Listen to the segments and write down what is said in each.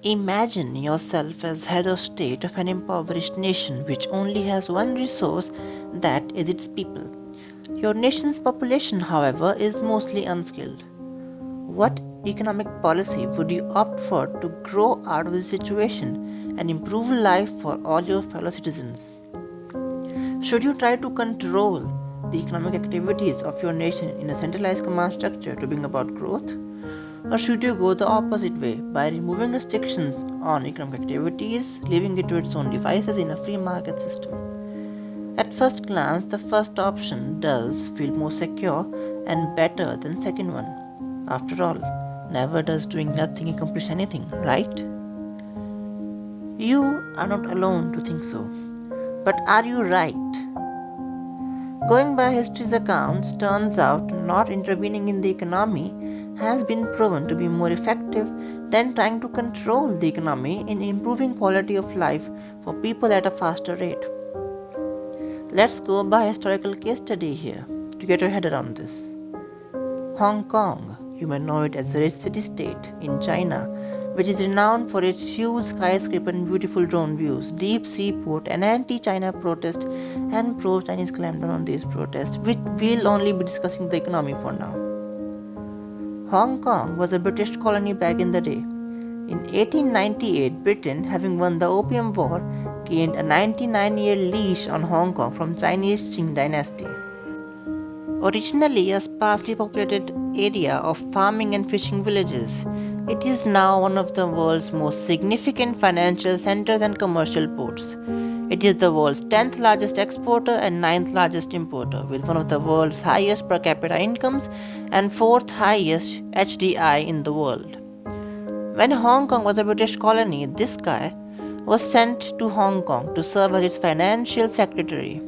Imagine yourself as head of state of an impoverished nation which only has one resource, that is its people. Your nation's population, however, is mostly unskilled. What economic policy would you opt for to grow out of this situation and improve life for all your fellow citizens? Should you try to control the economic activities of your nation in a centralized command structure to bring about growth? Or should you go the opposite way by removing restrictions on economic activities, leaving it to its own devices in a free market system? At first glance, the first option does feel more secure and better than the second one. After all, never does doing nothing accomplish anything, right? You are not alone to think so. But are you right? Going by history's accounts, turns out not intervening in the economy has been proven to be more effective than trying to control the economy in improving quality of life for people at a faster rate. Let's go by a historical case study here to get your head around this. Hong Kong, you may know it as a rich city-state in China, which is renowned for its huge skyscraper and beautiful drone views, deep seaport, and anti-China protest and pro-Chinese clampdown on these protests, which we'll only be discussing the economy for now. Hong Kong was a British colony back in the day. In 1898, Britain, having won the Opium War, gained a 99-year leash on Hong Kong from Chinese Qing dynasty. Originally a sparsely populated area of farming and fishing villages, it is now one of the world's most significant financial centers and commercial ports. It is the world's 10th largest exporter and 9th largest importer, with one of the world's highest per capita incomes and 4th highest HDI in the world. When Hong Kong was a British colony, this guy was sent to Hong Kong to serve as its financial secretary.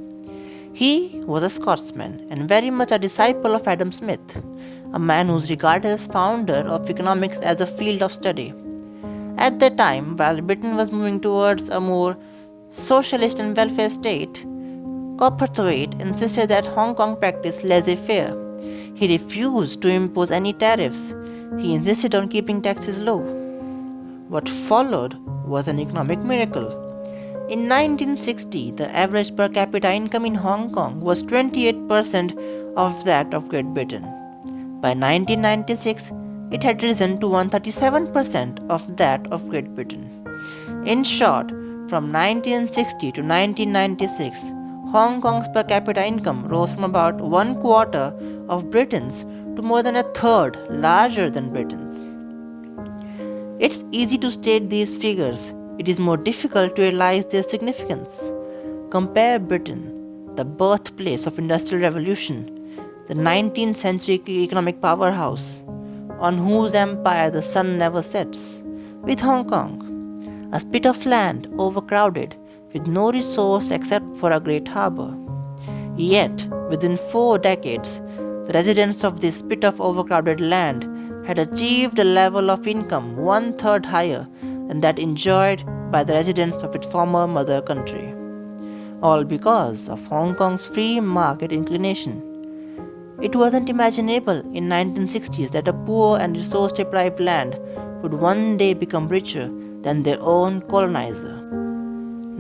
He was a Scotsman and very much a disciple of Adam Smith, a man who is regarded as founder of economics as a field of study. At the time, while Britain was moving towards a more socialist and welfare state, Copperthwaite insisted that Hong Kong practice laissez-faire. He refused to impose any tariffs. He insisted on keeping taxes low. What followed was an economic miracle. In 1960, the average per capita income in Hong Kong was 28% of that of Great Britain. By 1996, it had risen to 137% of that of Great Britain. In short, from 1960 to 1996, Hong Kong's per capita income rose from about 1/4 of Britain's to more than 1/3 larger than Britain's. It's easy to state these figures. It is more difficult to realize their significance. Compare Britain, the birthplace of Industrial Revolution, the 19th century economic powerhouse, on whose empire the sun never sets, with Hong Kong, a spit of land overcrowded with no resource except for a great harbor. Yet, within 4 decades, the residents of this spit of overcrowded land had achieved a level of income 1/3 higher than that enjoyed by the residents of its former mother country. All because of Hong Kong's free market inclination. It wasn't imaginable in 1960s that a poor and resource-deprived land would one day become richer than their own colonizer.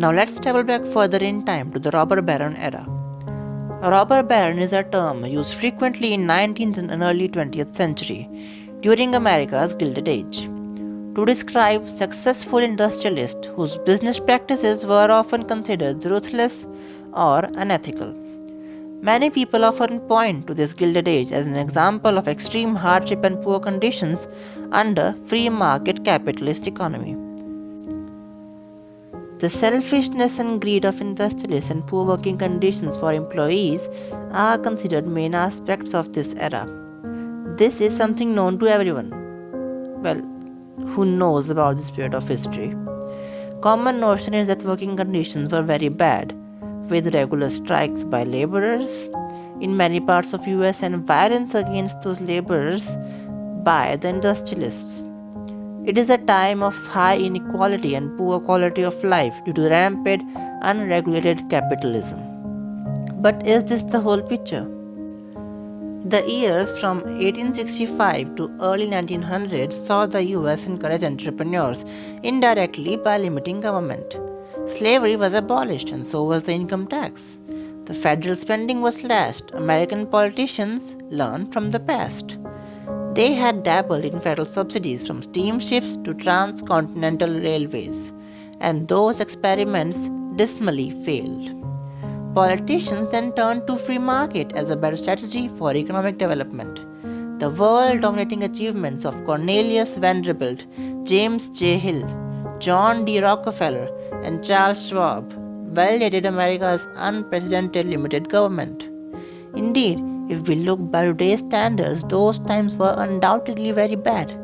Now let's travel back further in time to the robber baron era. A robber baron is a term used frequently in 19th and early 20th century during America's Gilded Age to describe successful industrialists whose business practices were often considered ruthless or unethical. Many people often point to this Gilded Age as an example of extreme hardship and poor conditions under free market capitalist economy. The selfishness and greed of industrialists and poor working conditions for employees are considered main aspects of this era. This is something known to everyone. Well, who knows about this period of history? Common notion is that working conditions were very bad, with regular strikes by laborers in many parts of US and violence against those laborers by the industrialists. It is a time of high inequality and poor quality of life due to rampant, unregulated capitalism. But is this the whole picture? The years from 1865 to early 1900s saw the US encourage entrepreneurs indirectly by limiting government. Slavery was abolished and so was the income tax. The federal spending was slashed. American politicians learned from the past. They had dabbled in federal subsidies from steamships to transcontinental railways, and those experiments dismally failed. Politicians then turned to free market as a better strategy for economic development. The world-dominating achievements of Cornelius Vanderbilt, James J. Hill, John D. Rockefeller, and Charles Schwab validated America's unprecedented limited government. Indeed, if we look by today's standards, those times were undoubtedly very bad.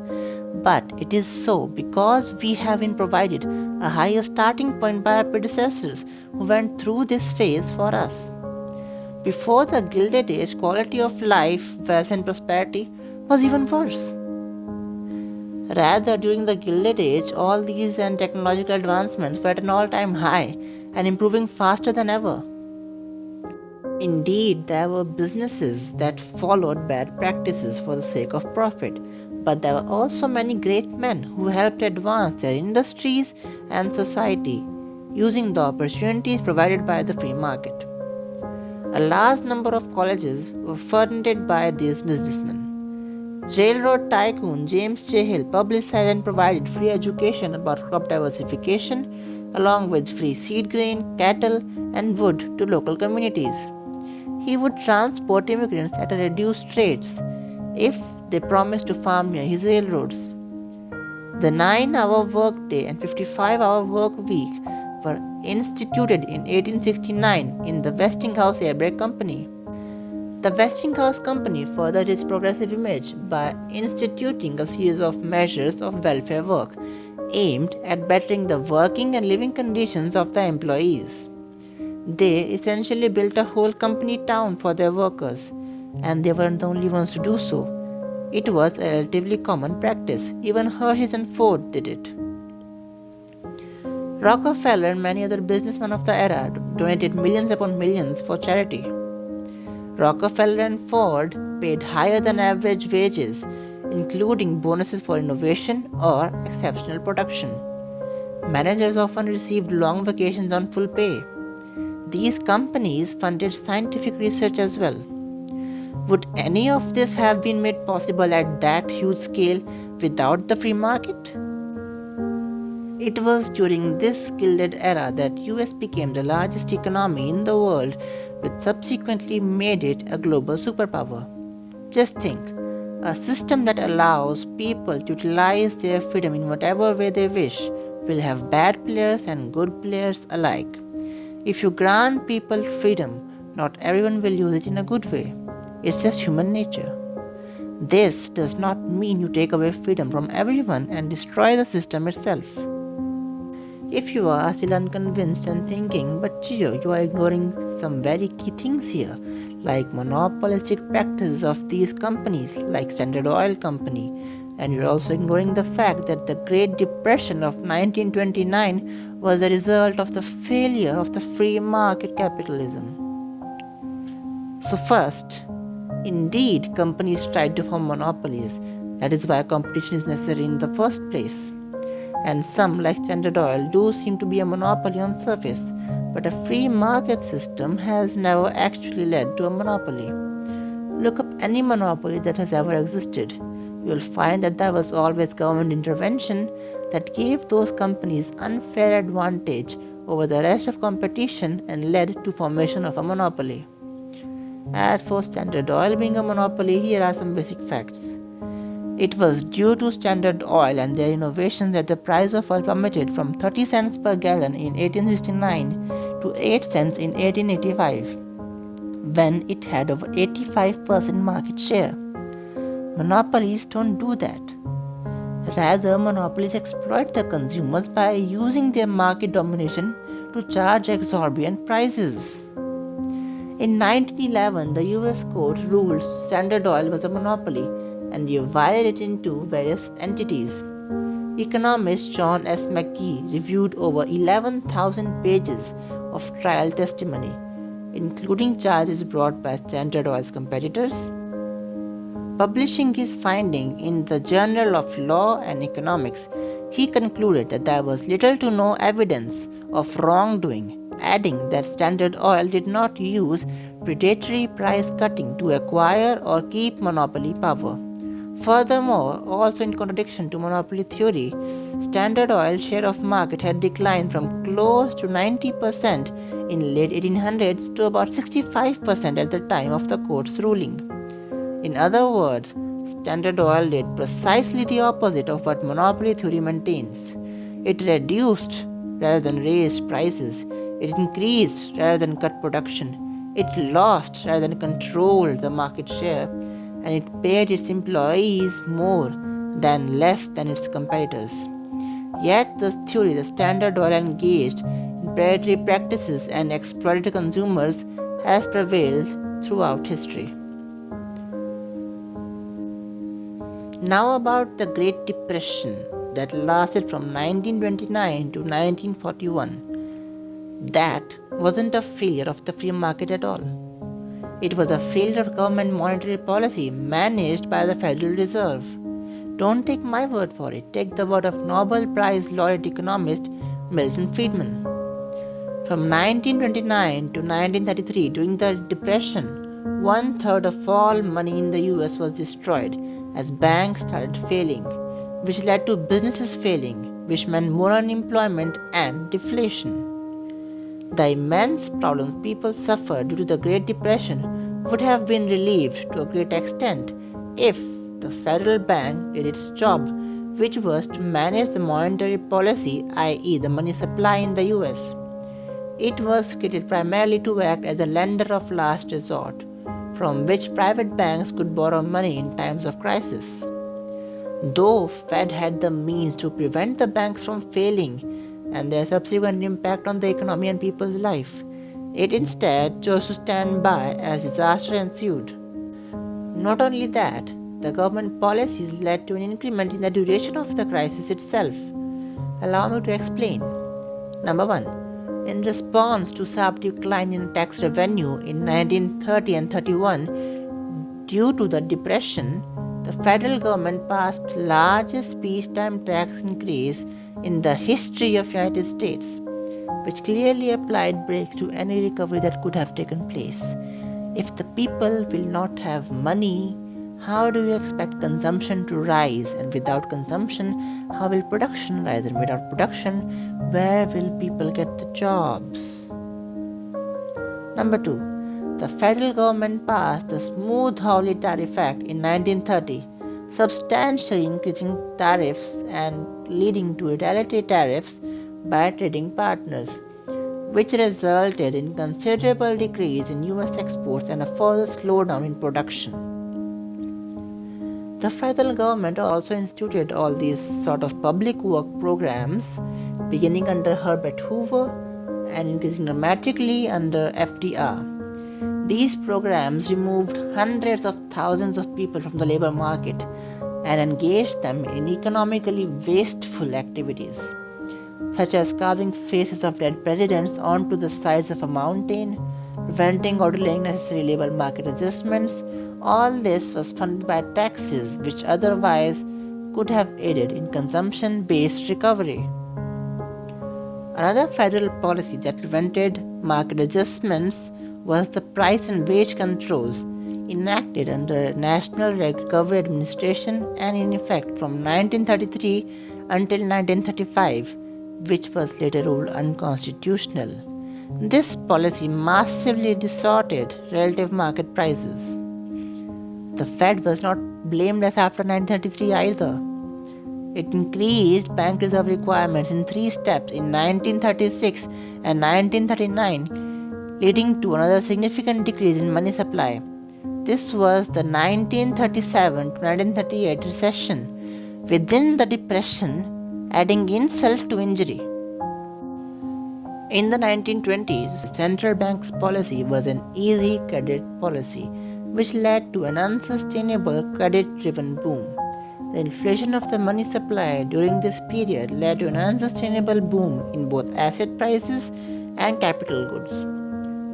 But it is so because we have been provided a higher starting point by our predecessors who went through this phase for us. Before the Gilded Age, quality of life, wealth, and prosperity was even worse. Rather, during the Gilded Age, all these and technological advancements were at an all-time high and improving faster than ever. Indeed, there were businesses that followed bad practices for the sake of profit, but there were also many great men who helped advance their industries and society using the opportunities provided by the free market. A large number of colleges were funded by these businessmen. Railroad tycoon James J. Hill publicized and provided free education about crop diversification, along with free seed grain, cattle, and wood to local communities. He would transport immigrants at a reduced rates if they promised to farm near his railroads. The 9-hour workday and 55-hour work week were instituted in 1869 in the Westinghouse Airbrake Company. The Westinghouse Company furthered its progressive image by instituting a series of measures of welfare work aimed at bettering the working and living conditions of the employees. They essentially built a whole company town for their workers, and they weren't the only ones to do so. It was a relatively common practice. Even Hershey's and Ford did it. Rockefeller and many other businessmen of the era donated millions upon millions for charity. Rockefeller and Ford paid higher than average wages, including bonuses for innovation or exceptional production. Managers often received long vacations on full pay. These companies funded scientific research as well. Would any of this have been made possible at that huge scale without the free market? It was during this Gilded Era that US became the largest economy in the world, which subsequently made it a global superpower. Just think, a system that allows people to utilize their freedom in whatever way they wish will have bad players and good players alike. If you grant people freedom, not everyone will use it in a good way. It's just human nature. This does not mean you take away freedom from everyone and destroy the system itself. If you are still unconvinced and thinking, but Gio, you are ignoring some very key things here, like monopolistic practices of these companies like Standard Oil Company, and you're also ignoring the fact that the Great Depression of 1929 was the result of the failure of the free market capitalism. So first, indeed, companies tried to form monopolies. That is why competition is necessary in the first place. And some, like Standard Oil, do seem to be a monopoly on surface, but a free market system has never actually led to a monopoly. Look up any monopoly that has ever existed. You will find that there was always government intervention that gave those companies unfair advantage over the rest of competition and led to formation of a monopoly. As for Standard Oil being a monopoly, here are some basic facts. It was due to Standard Oil and their innovations that the price of oil plummeted from 30 cents per gallon in 1869 to 8 cents in 1885, when it had over 85% market share. Monopolies don't do that. Rather, monopolies exploit the consumers by using their market domination to charge exorbitant prices. In 1911, the US court ruled Standard Oil was a monopoly and divided it into various entities. Economist John S. McGee reviewed over 11,000 pages of trial testimony, including charges brought by Standard Oil's competitors, Publishing his finding in the Journal of Law and Economics, he concluded that there was little to no evidence of wrongdoing, adding that Standard Oil did not use predatory price cutting to acquire or keep monopoly power. Furthermore, also in contradiction to monopoly theory, Standard Oil's share of market had declined from close to 90% in late 1800s to about 65% at the time of the court's ruling. In other words, Standard Oil did precisely the opposite of what monopoly theory maintains. It reduced rather than raised prices. It increased rather than cut production. It lost rather than controlled the market share. And it paid its employees more than less than its competitors. Yet the theory that Standard Oil engaged in predatory practices and exploited consumers has prevailed throughout history. Now about the Great Depression that lasted from 1929 to 1941. That wasn't a failure of the free market at all. It was a failure of government monetary policy managed by the Federal Reserve. Don't take my word for it. Take the word of Nobel Prize laureate economist Milton Friedman. From 1929 to 1933, during the Depression, 1/3 of all money in the US was destroyed as banks started failing, which led to businesses failing, which meant more unemployment and deflation. The immense problems people suffered due to the Great Depression would have been relieved to a great extent if the Federal Bank did its job, which was to manage the monetary policy, i.e., the money supply in the US. It was created primarily to act as a lender of last resort, from which private banks could borrow money in times of crisis. Though Fed had the means to prevent the banks from failing and their subsequent impact on the economy and people's life, it instead chose to stand by as disaster ensued. Not only that, the government policies led to an increment in the duration of the crisis itself. Allow me to explain. Number 1. In response to sharp decline in tax revenue in 1930 and 31 due to the Depression, the federal government passed largest peacetime tax increase in the history of United States, which clearly applied brakes to any recovery that could have taken place. If the people will not have money, how do you expect consumption to rise? And without consumption, how will production rise? And without production, where will people get the jobs? Number 2. The federal government passed the Smoot-Hawley Tariff Act in 1930, substantially increasing tariffs and leading to retaliatory tariffs by trading partners, which resulted in considerable decrease in US exports and a further slowdown in production. The federal government also instituted all these sort of public work programs, beginning under Herbert Hoover and increasing dramatically under FDR. These programs removed hundreds of thousands of people from the labor market and engaged them in economically wasteful activities, such as carving faces of dead presidents onto the sides of a mountain, preventing or delaying necessary labor market adjustments. All this was funded by taxes which otherwise could have aided in consumption-based recovery. Another federal policy that prevented market adjustments was the price and wage controls enacted under National Recovery Administration and in effect from 1933 until 1935, which was later ruled unconstitutional. This policy massively distorted relative market prices. The Fed was not blameless after 1933 either. It increased bank reserve requirements in 3 steps in 1936 and 1939, leading to another significant decrease in money supply. This was the 1937 to 1938 recession within the Depression, adding insult to injury. In the 1920s, the central bank's policy was an easy credit policy, which led to an unsustainable credit-driven boom. The inflation of the money supply during this period led to an unsustainable boom in both asset prices and capital goods.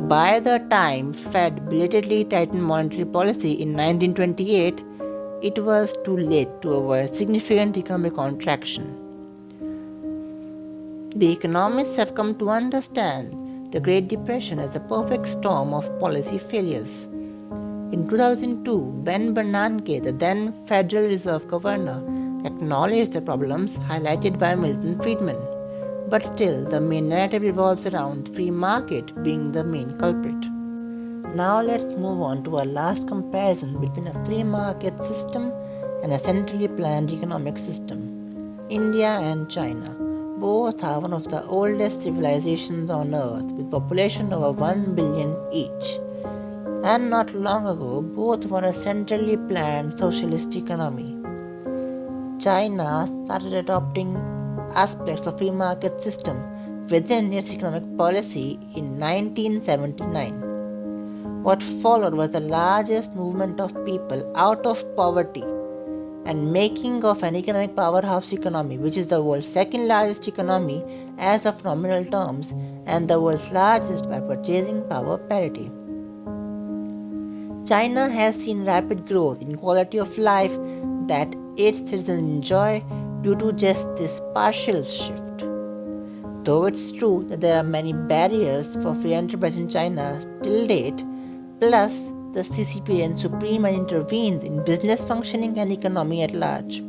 By the time Fed belatedly tightened monetary policy in 1928, it was too late to avoid significant economic contraction. The economists have come to understand the Great Depression as a perfect storm of policy failures. In 2002, Ben Bernanke, the then Federal Reserve Governor, acknowledged the problems highlighted by Milton Friedman. But still, the main narrative revolves around free market being the main culprit. Now let's move on to our last comparison between a free market system and a centrally planned economic system. India and China. Both are one of the oldest civilizations on earth with population over 1 billion each. And not long ago, both were a centrally planned socialist economy. China started adopting aspects of free market system within its economic policy in 1979. What followed was the largest movement of people out of poverty and making of an economic powerhouse economy, which is the world's second largest economy as of nominal terms and the world's largest by purchasing power parity. China has seen rapid growth in quality of life that its citizens enjoy due to just this partial shift. Though it's true that there are many barriers for free enterprise in China till date, plus the CCP and Supreme intervenes in business functioning and economy at large.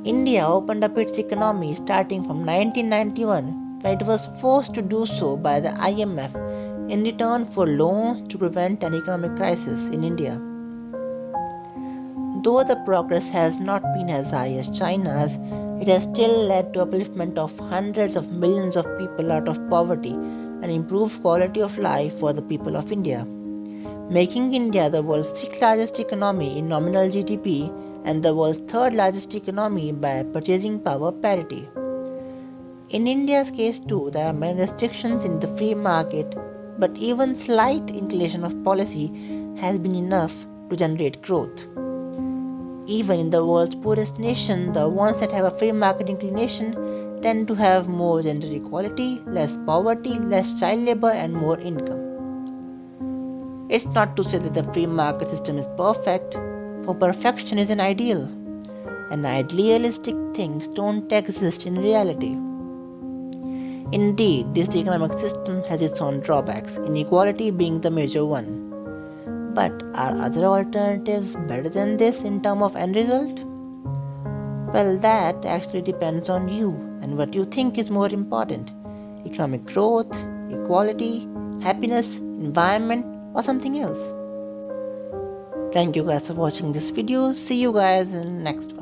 India opened up its economy starting from 1991 when it was forced to do so by the IMF in return for loans to prevent an economic crisis in India. Though the progress has not been as high as China's, it has still led to upliftment of hundreds of millions of people out of poverty and improved quality of life for the people of India, making India the world's sixth largest economy in nominal GDP and the world's third largest economy by purchasing power parity. In India's case too, there are many restrictions in the free market, but even slight inclination of policy has been enough to generate growth. Even in the world's poorest nation, the ones that have a free market inclination tend to have more gender equality, less poverty, less child labor, and more income. It's not to say that the free market system is perfect, for perfection is an ideal, and idealistic things don't exist in reality. Indeed, this economic system has its own drawbacks, inequality being the major one. But are other alternatives better than this in terms of end result? Well, that actually depends on you and what you think is more important: economic growth, equality, happiness, environment, or something else. Thank you guys for watching this video. See you guys in the next one.